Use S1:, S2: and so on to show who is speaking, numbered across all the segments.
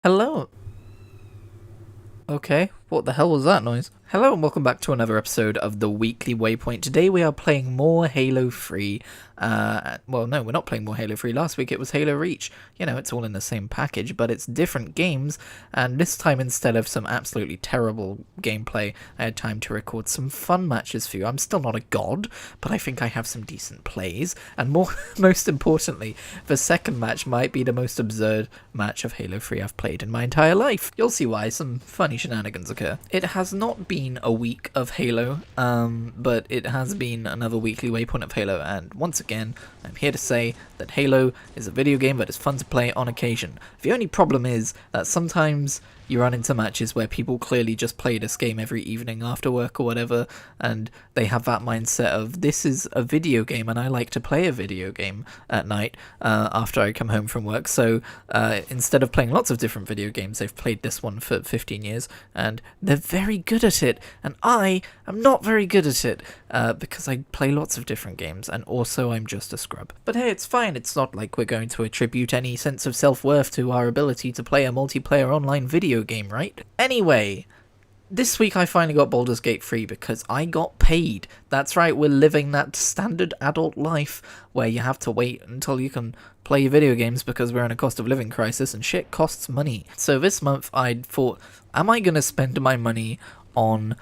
S1: Hello. Okay, what the hell was that noise? Hello and welcome back to another episode of the Weekly Waypoint. Today we are playing more Halo 3. Well, no, we're not playing more Halo 3. Last week it was Halo Reach. You know, it's all in the same package, but it's different games. And this time, instead of some absolutely terrible gameplay, I had time to record some fun matches for you. I'm still not a god, but I think I have some decent plays. And most importantly, the second match might be the most absurd match of Halo 3 I've played in my entire life. You'll see why some funny shenanigans occur. It has not been a week of Halo, but it has been another weekly waypoint of Halo, and once again, I'm here to say that Halo is a video game that is fun to play on occasion. The only problem is that sometimes you run into matches where people clearly just play this game every evening after work or whatever, and they have that mindset of, this is a video game and I like to play a video game at night after I come home from work, so instead of playing lots of different video games, they've played this one for 15 years, and they're very good at it, and I am not very good at it, because I play lots of different games, and also I'm just a scrub. But hey, it's fine, it's not like we're going to attribute any sense of self-worth to our ability to play a multiplayer online video game, right? Anyway, this week I finally got Baldur's Gate 3 because I got paid. That's right, we're living that standard adult life where you have to wait until you can play video games because we're in a cost of living crisis and shit costs money. So this month I thought, am I going to spend my money on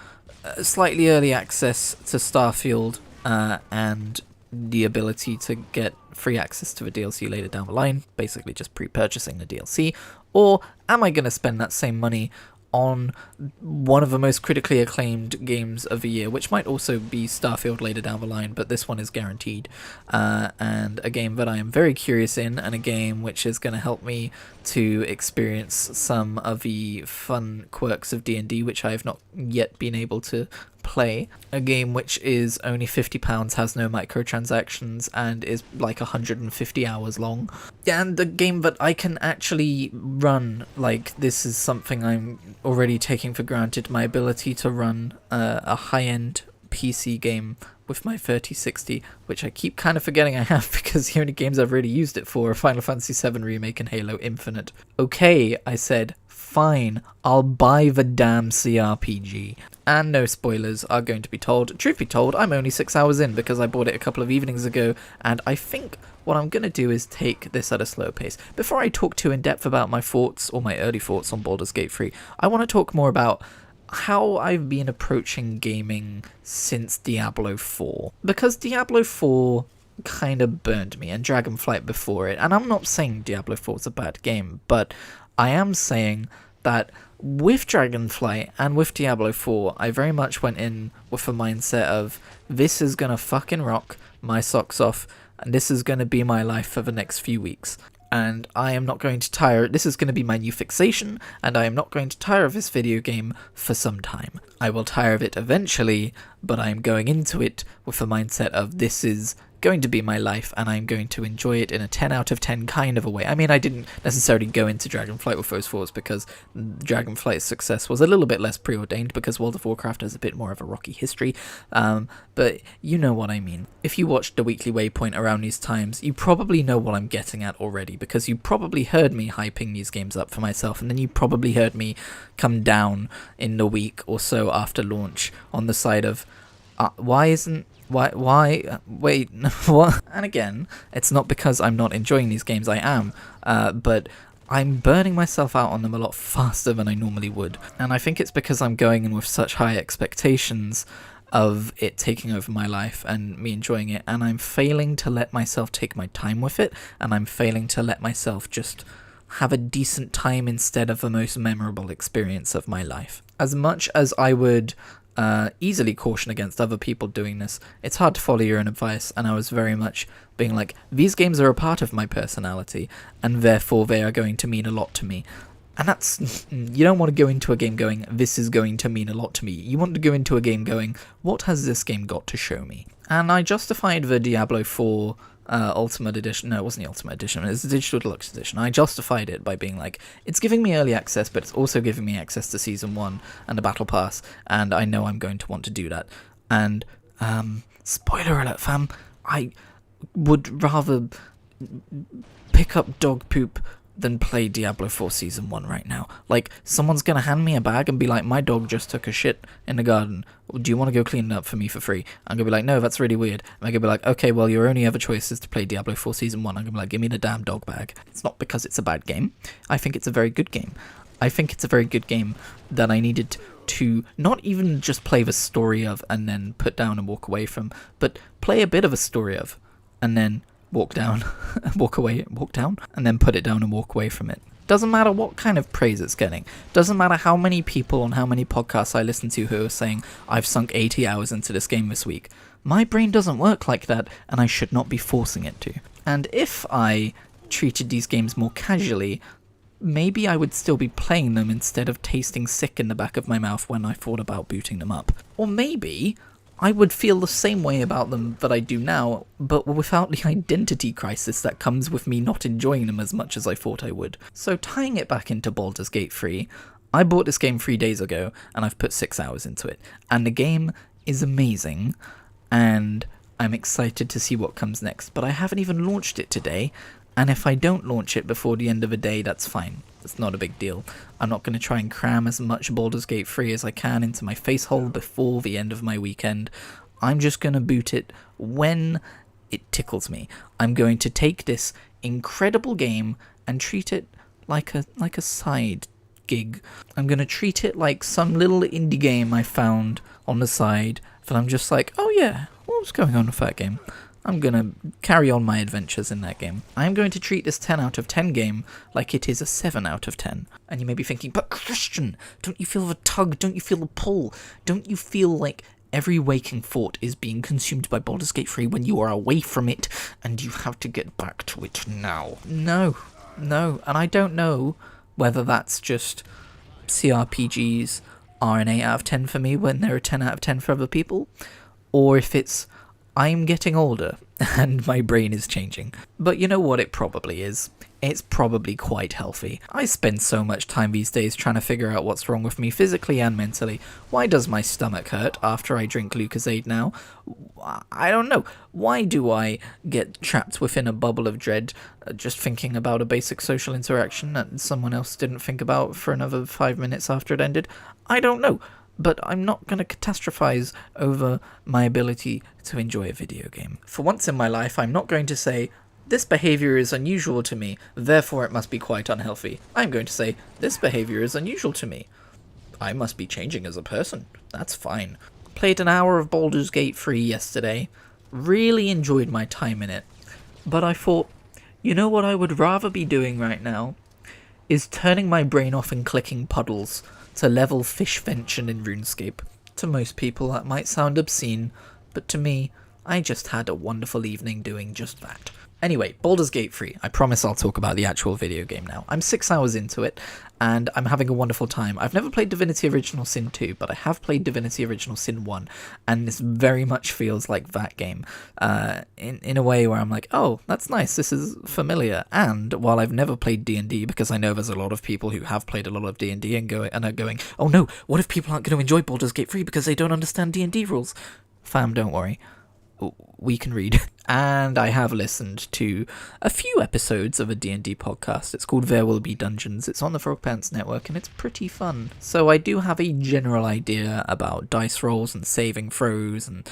S1: slightly early access to Starfield and the ability to get free access to the DLC later down the line, basically just pre-purchasing the DLC, or am I going to spend that same money on one of the most critically acclaimed games of the year, which might also be Starfield later down the line, but this one is guaranteed, and a game that I am very curious in, and a game which is going to help me to experience some of the fun quirks of D&D, which I have not yet been able to play. A game which is only £50, has no microtransactions, and is like 150 hours long. And a game that I can actually run. Like, this is something I'm already taking for granted, my ability to run a high-end PC game with my 3060, which I keep kind of forgetting I have because the only games I've really used it for are Final Fantasy VII Remake and Halo Infinite. Okay, I said, fine, I'll buy the damn CRPG. And no spoilers are going to be told. Truth be told, I'm only 6 hours in because I bought it a couple of evenings ago, and I think what I'm going to do is take this at a slow pace. Before I talk too in depth about my thoughts, or my early thoughts on Baldur's Gate 3, I want to talk more about how I've been approaching gaming since Diablo 4. Because Diablo 4 kind of burned me, and Dragonflight before it, and I'm not saying Diablo 4 is a bad game, but I am saying that with Dragonflight and with Diablo 4, I very much went in with a mindset of, this is gonna fucking rock my socks off, and this is gonna be my life for the next few weeks. And I am not going to tire, this is going to be my new fixation, and I am not going to tire of this video game for some time. I will tire of it eventually, but I am going into it with a mindset of, this is going to be my life, and I'm going to enjoy it in a 10 out of 10 kind of a way. I mean, I didn't necessarily go into Dragonflight with those thoughts because Dragonflight's success was a little bit less preordained because World of Warcraft has a bit more of a rocky history, but you know what I mean. If you watched the Weekly Waypoint around these times, you probably know what I'm getting at already, because you probably heard me hyping these games up for myself, and then you probably heard me come down in the week or so after launch on the side of, wait, what? And again, it's not because I'm not enjoying these games, I am, but I'm burning myself out on them a lot faster than I normally would. And I think it's because I'm going in with such high expectations of it taking over my life and me enjoying it, and I'm failing to let myself take my time with it, and I'm failing to let myself just have a decent time instead of the most memorable experience of my life. As much as I would easily caution against other people doing this, it's hard to follow your own advice, and I was very much being like, these games are a part of my personality, and therefore they are going to mean a lot to me. And that's, you don't want to go into a game going, this is going to mean a lot to me. You want to go into a game going, what has this game got to show me? And I justified the Diablo 4 Ultimate Edition. No, it wasn't the Ultimate Edition, it was the Digital Deluxe Edition. I justified it by being like, it's giving me early access, but it's also giving me access to Season 1 and the Battle Pass, and I know I'm going to want to do that. And, spoiler alert fam, I would rather pick up dog poop than play Diablo 4 Season 1 right now. Like, someone's gonna hand me a bag and be like, my dog just took a shit in the garden. Do you want to go clean it up for me for free? I'm gonna be like, no, that's really weird. And I'm gonna be like, okay, well, your only other choice is to play Diablo 4 Season 1. I'm gonna be like, give me the damn dog bag. It's not because it's a bad game. I think it's a very good game. I think it's a very good game that I needed to not even just play the story of and then put down and walk away from, but play a bit of a story of and then walk down, walk down, and then put it down and walk away from it. Doesn't matter what kind of praise it's getting. Doesn't matter how many people on how many podcasts I listen to who are saying, I've sunk 80 hours into this game this week. My brain doesn't work like that, and I should not be forcing it to. And if I treated these games more casually, maybe I would still be playing them instead of tasting sick in the back of my mouth when I thought about booting them up. Or maybe I would feel the same way about them that I do now, but without the identity crisis that comes with me not enjoying them as much as I thought I would. So tying it back into Baldur's Gate 3, I bought this game 3 days ago, and I've put 6 hours into it. And the game is amazing, and I'm excited to see what comes next, but I haven't even launched it today, and if I don't launch it before the end of the day, that's fine. It's not a big deal. I'm not going to try and cram as much Baldur's Gate 3 as I can into my face hole before the end of my weekend. I'm just going to boot it when it tickles me. I'm going to take this incredible game and treat it like a side gig. I'm going to treat it like some little indie game I found on the side that I'm just like, oh yeah, what's going on with that game? I'm going to carry on my adventures in that game. I'm going to treat this 10 out of 10 game like it is a 7 out of 10. And you may be thinking, but Christian, don't you feel the tug? Don't you feel the pull? Don't you feel like every waking thought is being consumed by Baldur's Gate 3 when you are away from it and you have to get back to it now? No. And I don't know whether that's just CRPGs are an 8 out of 10 for me when they're a 10 out of 10 for other people, or if it's I'm getting older and my brain is changing. But you know what it probably is? It's probably quite healthy. I spend so much time these days trying to figure out what's wrong with me physically and mentally. Why does my stomach hurt after I drink Lucozade now? I don't know. Why do I get trapped within a bubble of dread just thinking about a basic social interaction that someone else didn't think about for another 5 minutes after it ended? I don't know. But I'm not going to catastrophize over my ability to enjoy a video game. For once in my life, I'm not going to say, this behavior is unusual to me, therefore it must be quite unhealthy. I'm going to say, this behavior is unusual to me. I must be changing as a person. That's fine. Played an hour of Baldur's Gate 3 yesterday. Really enjoyed my time in it. But I thought, you know what I would rather be doing right now? Is turning my brain off and clicking puddles to level fish fension in RuneScape. To most people that might sound obscene, but to me, I just had a wonderful evening doing just that. Anyway, Baldur's Gate 3. I promise I'll talk about the actual video game now. I'm 6 hours into it, and I'm having a wonderful time. I've never played Divinity Original Sin 2, but I have played Divinity Original Sin 1, and this very much feels like that game. In a way where I'm like, oh, that's nice, this is familiar. And while I've never played D&D, because I know there's a lot of people who have played a lot of D&D and are going, oh no, what if people aren't going to enjoy Baldur's Gate 3 because they don't understand D&D rules? Fam, don't worry. We can read. And I have listened to a few episodes of a D&D podcast. It's called There Will Be Dungeons. It's on the Frog Pants Network, and it's pretty fun. So I do have a general idea about dice rolls and saving throws and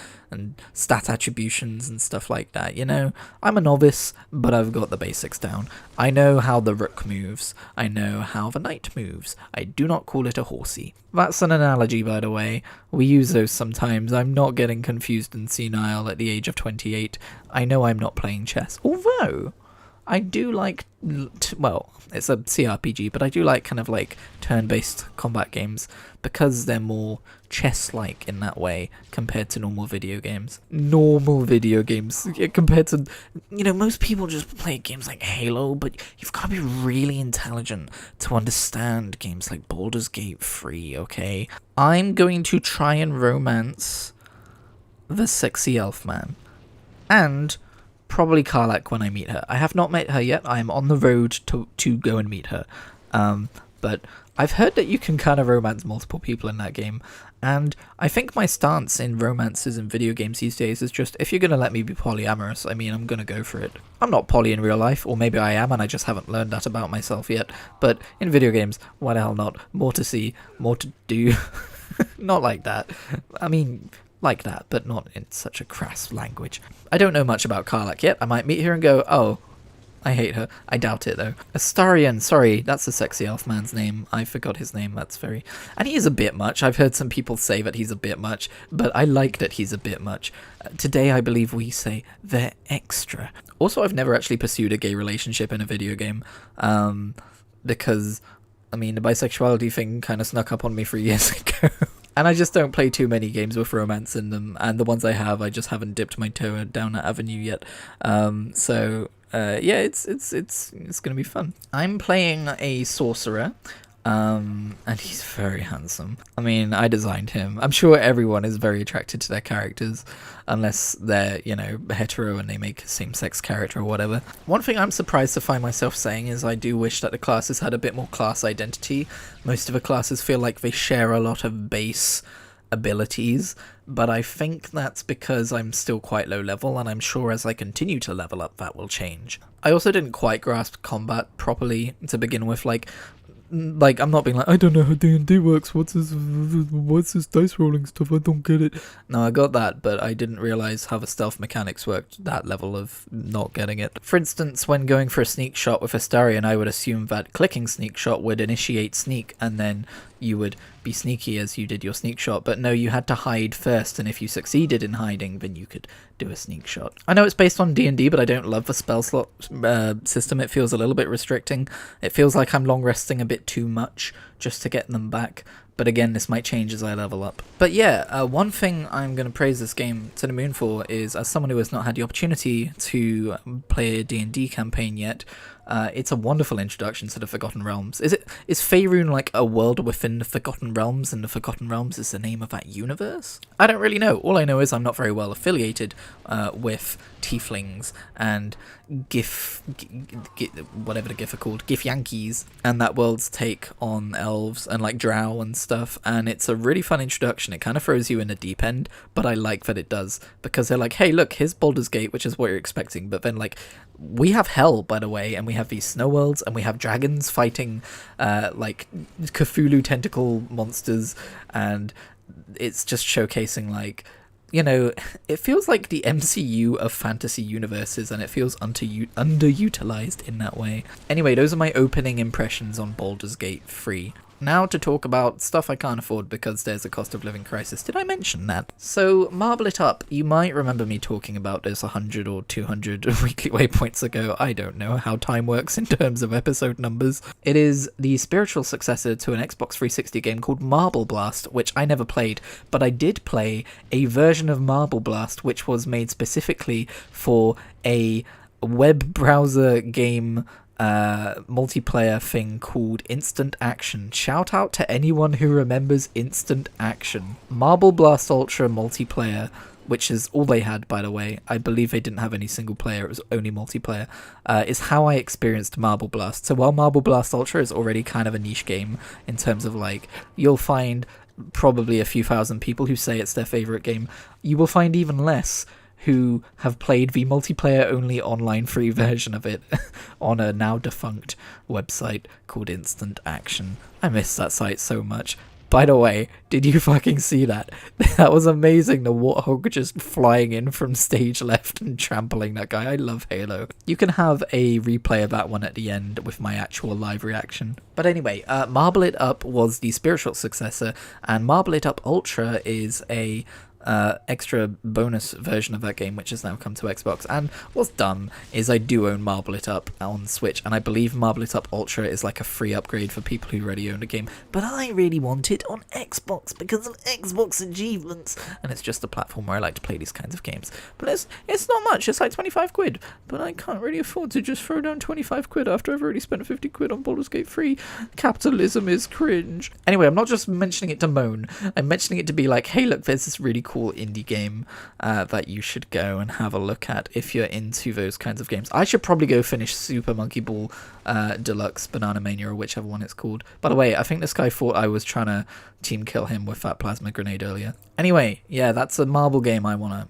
S1: stat attributions and stuff like that. You know, I'm a novice, but I've got the basics down. I know how the rook moves. I know how the knight moves. I do not call it a horsey. That's an analogy, by the way. We use those sometimes. I'm not getting confused and senile at the age of 28. I know I'm not playing chess. Although, I do like, well, it's a CRPG, but I do like kind of like turn-based combat games because they're more chess-like in that way compared to normal video games. Normal video games compared to, you know, most people just play games like Halo, but you've got to be really intelligent to understand games like Baldur's Gate 3, okay? I'm going to try and romance the sexy elf man. And probably Karlach when I meet her. I have not met her yet. I am on the road to go and meet her. but I've heard that you can kind of romance multiple people in that game, and I think my stance in romances in video games these days is just, if you're going to let me be polyamorous, I mean, I'm going to go for it. I'm not poly in real life, or maybe I am and I just haven't learned that about myself yet, but in video games, why the hell not? More to see, more to do. Not like that. I mean, like that, but not in such a crass language. I don't know much about Karlach yet. I might meet her and go, oh, I hate her. I doubt it, though. Astarion, sorry, that's the sexy elf man's name. I forgot his name, that's very... And he is a bit much. I've heard some people say that he's a bit much, but I like that he's a bit much. Today, I believe we say they're extra. Also, I've never actually pursued a gay relationship in a video game, because, I mean, the bisexuality thing kind of snuck up on me 3 years ago. And I just don't play too many games with romance in them, and the ones I have, I just haven't dipped my toe down that avenue yet. Yeah, it's gonna be fun. I'm playing a sorcerer, and he's very handsome. I mean, I designed him. I'm sure everyone is very attracted to their characters, unless they're, you know, hetero and they make a same-sex character or whatever. One thing I'm surprised to find myself saying is I do wish that the classes had a bit more class identity. Most of the classes feel like they share a lot of base abilities, but I think that's because I'm still quite low level, and I'm sure as I continue to level up that will change. I also didn't quite grasp combat properly to begin with, like I'm not being like, I don't know how D&D works, what's this dice rolling stuff, I don't get it. No, I got that, but I didn't realise how the stealth mechanics worked, that level of not getting it. For instance, when going for a sneak shot with Astarion, I would assume that clicking sneak shot would initiate sneak, and then you would be sneaky as you did your sneak shot, but no, you had to hide first, and if you succeeded in hiding, then you could do a sneak shot. I know it's based on D&D, but I don't love the spell slot system. It feels a little bit restricting. It feels like I'm long resting a bit too much just to get them back, but again, this might change as I level up. But yeah, one thing I'm going to praise this game to the moon for is, as someone who has not had the opportunity to play a D&D campaign yet, it's a wonderful introduction to the Forgotten Realms. Is Faerun like a world within the Forgotten Realms, and the Forgotten Realms is the name of that universe? I don't really know. All I know is I'm not very well affiliated with tieflings and whatever the gif are called, gif Yankees, and that world's take on elves and like drow and stuff, and it's a really fun introduction. It kind of throws you in the deep end, but I like that it does, because they're like, hey look, here's Baldur's Gate, which is what you're expecting, but then like, we have hell, by the way, and we have these snow worlds, and we have dragons fighting like Cthulhu tentacle monsters, and it's just showcasing, like, you know, it feels like the MCU of fantasy universes, and it feels underutilized in that way. Anyway, those are my opening impressions on Baldur's Gate 3. Now to talk about stuff I can't afford because there's a cost of living crisis. Did I mention that? So, Marble It Up. You might remember me talking about this 100 or 200 weekly waypoints ago. I don't know how time works in terms of episode numbers. It is the spiritual successor to an Xbox 360 game called Marble Blast, which I never played, but I did play a version of Marble Blast which was made specifically for a web browser game multiplayer thing called Instant Action. Shout out to anyone who remembers Instant Action. Marble Blast Ultra multiplayer, which is all they had, by the way. I believe they didn't have any single player, it was only multiplayer, is how I experienced Marble Blast. So while Marble Blast Ultra is already kind of a niche game in terms of, like, you'll find probably a few thousand people who say it's their favourite game, you will find even less who have played the multiplayer-only online free version of it on a now-defunct website called Instant Action. I miss that site so much. By the way, did you fucking see that? That was amazing, the Warthog just flying in from stage left and trampling that guy. I love Halo. You can have a replay of that one at the end with my actual live reaction. But anyway, Marble It Up was the spiritual successor, and Marble It Up Ultra is a extra bonus version of that game, which has now come to Xbox. And what's dumb is I do own Marble It Up on Switch, and I believe Marble It Up Ultra is like a free upgrade for people who already own a game, but I really want it on Xbox because of Xbox achievements, and it's just a platform where I like to play these kinds of games. But it's not much, it's like 25 quid, but I can't really afford to just throw down 25 quid after I've already spent 50 quid on Baldur's Gate 3. Capitalism is cringe. Anyway, I'm not just mentioning it to moan, I'm mentioning it to be like, hey look, there's this really cool indie game that you should go and have a look at if you're into those kinds of games. I should probably go finish Super Monkey Ball Deluxe Banana Mania, or whichever one it's called. By the way, I think this guy thought I was trying to team kill him with that plasma grenade earlier. Anyway, yeah, that's a marble game I wanna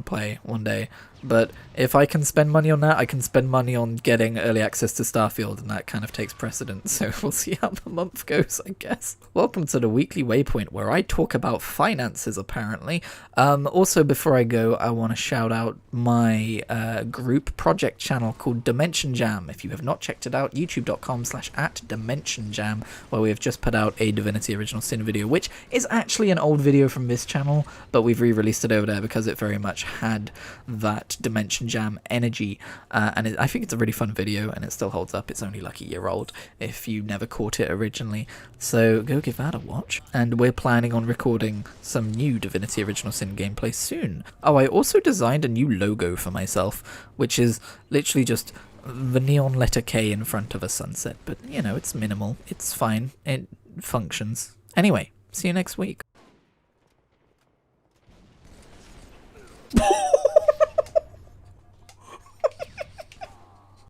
S1: play one day. But if I can spend money on that, I can spend money on getting early access to Starfield, and that kind of takes precedence, so we'll see how the month goes, I guess. Welcome to the Weekly Waypoint, where I talk about finances, apparently. Also, before I go, I want to shout out my group project channel called dimensionjam. If you have not checked it out, youtube.com/@dimensionjam, where we have just put out a Divinity Original Sin video, which is actually an old video from this channel, but we've re-released it over there because it very much had that Dimension Jam energy, and I think it's a really fun video, and it still holds up. It's only like a year old if you never caught it originally, so go give that a watch. And we're planning on recording some new Divinity Original Sin gameplay soon. Oh, I also designed a new logo for myself, which is literally just the neon letter K in front of a sunset, but you know, it's minimal, it's fine, it functions. Anyway, see you next week.